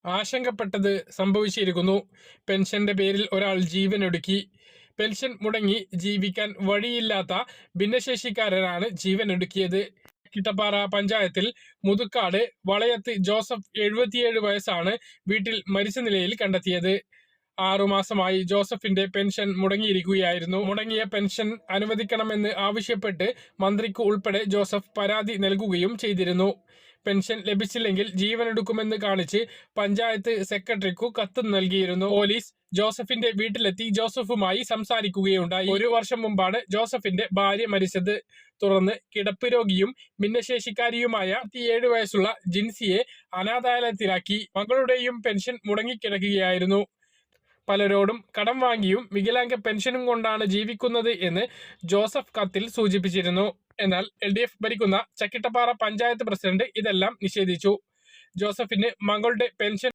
ആശങ്കപ്പെട്ടത് സംഭവിച്ചിരിക്കുന്നു. പെൻഷന്റെ പേരിൽ ഒരാൾ ജീവനൊടുക്കി. പെൻഷൻ മുടങ്ങി ജീവിക്കാൻ വഴിയില്ലാത്ത ഭിന്നശേഷിക്കാരനാണ് ജീവനൊടുക്കിയത്. കിട്ടപ്പാറ പഞ്ചായത്തിൽ മുതുക്കാട് വളയത്ത് ജോസഫ് 77 വയസ്സാണ് വീട്ടിൽ മരിച്ച നിലയിൽ കണ്ടെത്തിയത്. 6 മാസമായി ജോസഫിന്റെ പെൻഷൻ മുടങ്ങിയിരിക്കുകയായിരുന്നു. മുടങ്ങിയ പെൻഷൻ അനുവദിക്കണമെന്ന് ആവശ്യപ്പെട്ട് മന്ത്രിക്ക് ഉൾപ്പെടെ ജോസഫ് പരാതി നൽകുകയും ചെയ്തിരുന്നു. പെൻഷൻ ലഭിച്ചില്ലെങ്കിൽ ജീവനെടുക്കുമെന്ന് കാണിച്ച് പഞ്ചായത്ത് സെക്രട്ടറിക്കു കത്ത് നൽകിയിരുന്നു. പോലീസ് ജോസഫിന്റെ വീട്ടിലെത്തി ജോസഫുമായി സംസാരിക്കുകയുണ്ടായി. 1 വർഷം മുമ്പാണ് ജോസഫിന്റെ ഭാര്യ മരിച്ചത്. തുടർന്ന് കിടപ്പ് രോഗിയും ഭിന്നശേഷിക്കാരിയുമായ 7 വയസ്സുള്ള ജിൻസിയെ അനാഥാലയത്തിലാക്കി. മകളുടെയും പെൻഷൻ മുടങ്ങിക്കിടക്കുകയായിരുന്നു. പലരോടും കടം വാങ്ങിയും വികലാംഗ പെൻഷനും കൊണ്ടാണ് ജീവിക്കുന്നത് എന്ന് ജോസഫ് കത്തിൽ സൂചിപ്പിച്ചിരുന്നു. എന്നാൽ LDF ഭരിക്കുന്ന ചക്കിട്ടപ്പാറ പഞ്ചായത്ത് പ്രസിഡന്റ് ഇതെല്ലാം നിഷേധിച്ചു. ജോസഫിന് മകളുടെ പെൻഷൻ